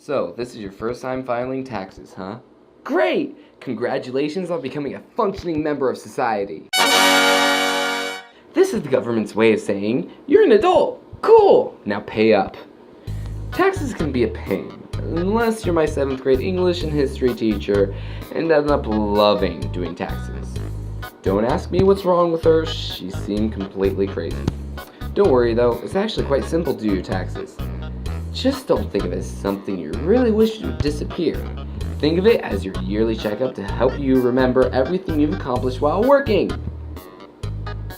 So, this is your first time filing taxes, huh? Great! Congratulations on becoming a functioning member of society. This is the government's way of saying, you're an adult. Cool! Now pay up. Taxes can be a pain, unless you're my 7th grade English and history teacher and end up loving doing taxes. Don't ask me what's wrong with her, she seemed completely crazy. Don't worry though, it's actually quite simple to do your taxes. Just don't think of it as something you really wish would disappear. Think of it as your yearly checkup to help you remember everything you've accomplished while working.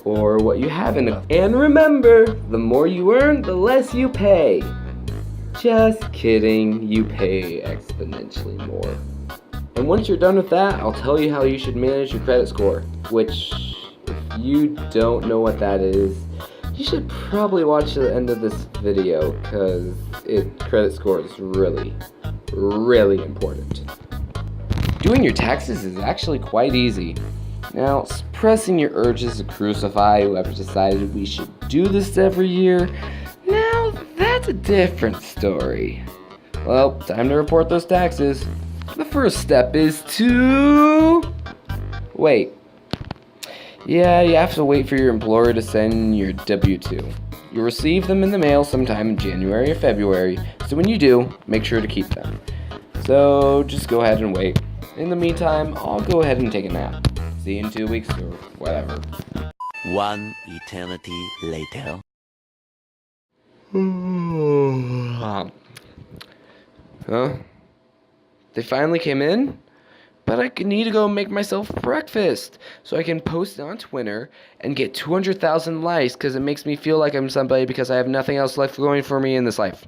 Or what you haven't. And remember, the more you earn, the less you pay. Just kidding, you pay exponentially more. And once you're done with that, I'll tell you how you should manage your credit score. Which, if you don't know what that is, you should probably watch the end of this video, because credit score is really, really important. Doing your taxes is actually quite easy. Now, suppressing your urges to crucify whoever decided we should do this every year, now that's a different story. Well, time to report those taxes. The first step is to... wait. Yeah, you have to wait for your employer to send your W-2. You'll receive them in the mail sometime in January or February, so when you do, make sure to keep them. So just go ahead and wait. In the meantime, I'll go ahead and take a nap. See you in 2 weeks or whatever. One eternity later. Huh? They finally came in? But I need to go make myself breakfast so I can post it on Twitter and get 200,000 likes because it makes me feel like I'm somebody because I have nothing else left going for me in this life.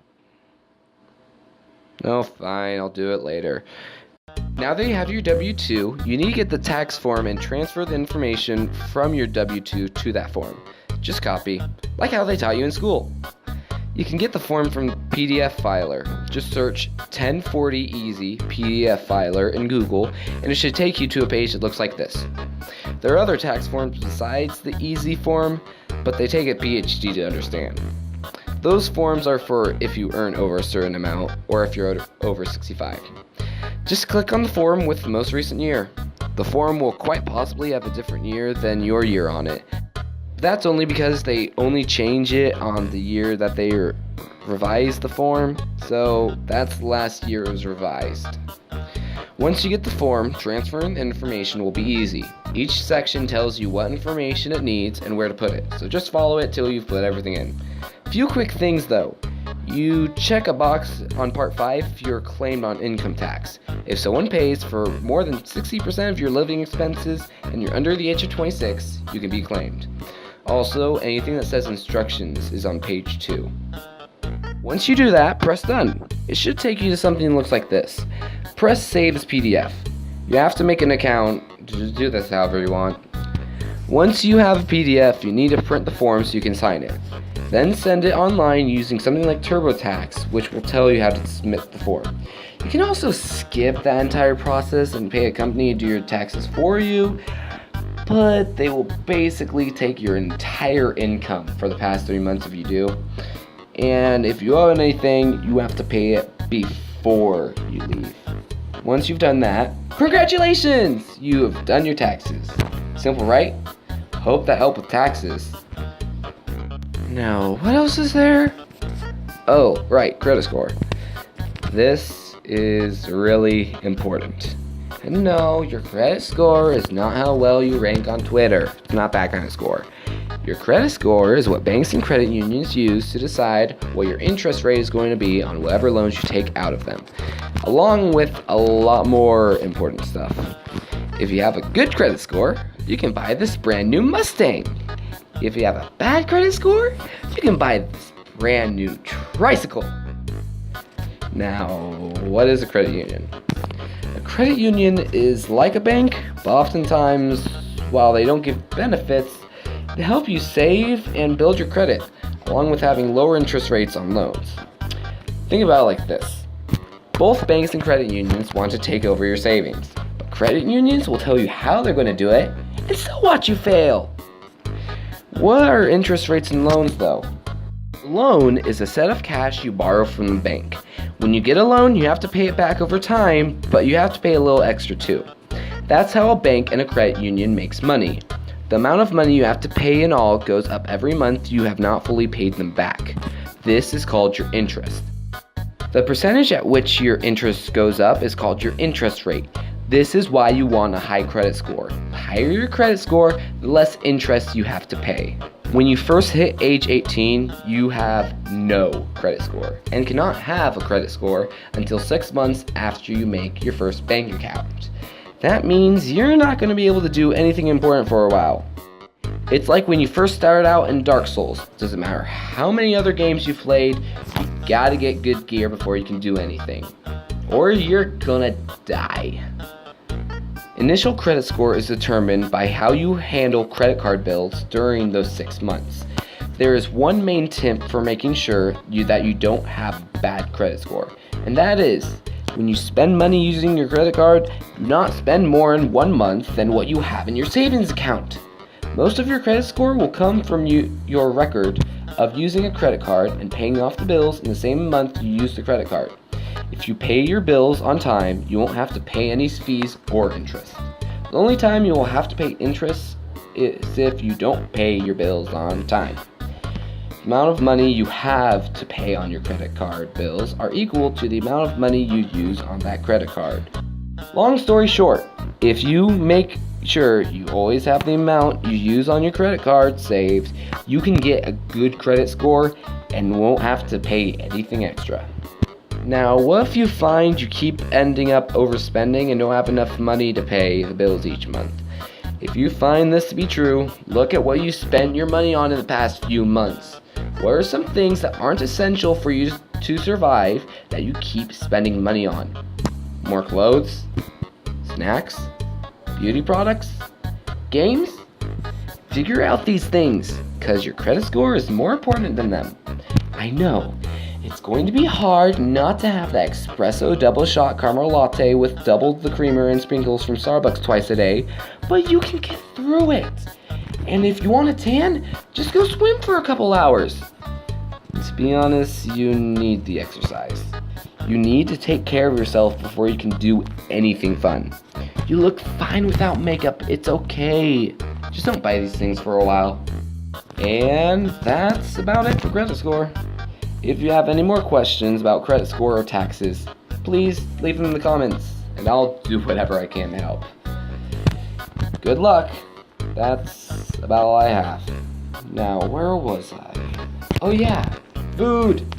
Oh, fine, I'll do it later. Now that you have your W-2, you need to get the tax form and transfer the information from your W-2 to that form. Just copy, like how they taught you in school. You can get the form from PDF Filer. Just search 1040 Easy PDF Filer in Google, and it should take you to a page that looks like this. There are other tax forms besides the Easy form, but they take a PhD to understand. Those forms are for if you earn over a certain amount, or if you're over 65. Just click on the form with the most recent year. The form will quite possibly have a different year than your year on it. That's only because they only change it on the year that they revised the form, so that's the last year it was revised. Once you get the form, transferring the information will be easy. Each section tells you what information it needs and where to put it, so just follow it till you've put everything in. Few quick things though. You check a box on Part 5 if you're claimed on income tax. If someone pays for more than 60% of your living expenses and you're under the age of 26, you can be claimed. Also, anything that says instructions is on page 2. Once you do that, press done. It should take you to something that looks like this. Press save as PDF. You have to make an account to do this however you want. Once you have a PDF, you need to print the form so you can sign it. Then send it online using something like TurboTax, which will tell you how to submit the form. You can also skip that entire process and pay a company to do your taxes for you, but they will basically take your entire income for the past 3 months if you do. And if you owe anything, you have to pay it before you leave. Once you've done that, congratulations! You have done your taxes. Simple, right? Hope that helped with taxes. Now, what else is there? Oh, right, credit score. This is really important. And no, your credit score is not how well you rank on Twitter. It's not that kind of score. Your credit score is what banks and credit unions use to decide what your interest rate is going to be on whatever loans you take out of them, along with a lot more important stuff. If you have a good credit score, you can buy this brand new Mustang. If you have a bad credit score, you can buy this brand new tricycle. Now, what is a credit union? A credit union is like a bank, but oftentimes, while they don't give benefits, they help you save and build your credit, along with having lower interest rates on loans. Think about it like this. Both banks and credit unions want to take over your savings, but credit unions will tell you how they're going to do it, and still watch you fail. What are interest rates in loans though? A loan is a set of cash you borrow from the bank. When you get a loan, you have to pay it back over time, but you have to pay a little extra too. That's how a bank and a credit union makes money. The amount of money you have to pay in all goes up every month you have not fully paid them back. This is called your interest. The percentage at which your interest goes up is called your interest rate. This is why you want a high credit score. The higher your credit score, the less interest you have to pay. When you first hit age 18, you have no credit score and cannot have a credit score until 6 months after you make your first bank account. That means you're not going to be able to do anything important for a while. It's like when you first started out in Dark Souls. Doesn't matter how many other games you've played, you gotta get good gear before you can do anything, or you're gonna die. Initial credit score is determined by how you handle credit card bills during those 6 months. There is one main tip for making sure that you don't have a bad credit score, and that is, when you spend money using your credit card, do not spend more in 1 month than what you have in your savings account. Most of your credit score will come from your record of using a credit card and paying off the bills in the same month you use the credit card. If you pay your bills on time, you won't have to pay any fees or interest. The only time you will have to pay interest is if you don't pay your bills on time. The amount of money you have to pay on your credit card bills are equal to the amount of money you use on that credit card. Long story short, if you make sure you always have the amount you use on your credit card saved, you can get a good credit score and won't have to pay anything extra. Now, what if you find you keep ending up overspending and don't have enough money to pay the bills each month? If you find this to be true, look at what you spent your money on in the past few months. What are some things that aren't essential for you to survive that you keep spending money on? More clothes? Snacks? Beauty products? Games? Figure out these things, because your credit score is more important than them. I know, it's going to be hard not to have that espresso double shot caramel latte with double the creamer and sprinkles from Starbucks twice a day, but you can get through it. And if you want a tan, just go swim for a couple hours. To be honest, you need the exercise. You need to take care of yourself before you can do anything fun. You look fine without makeup, it's okay. Just don't buy these things for a while. And that's about it for credit score. If you have any more questions about credit score or taxes, please leave them in the comments, and I'll do whatever I can to help. Good luck. That's about all I have. Now, where was I? Oh yeah, food.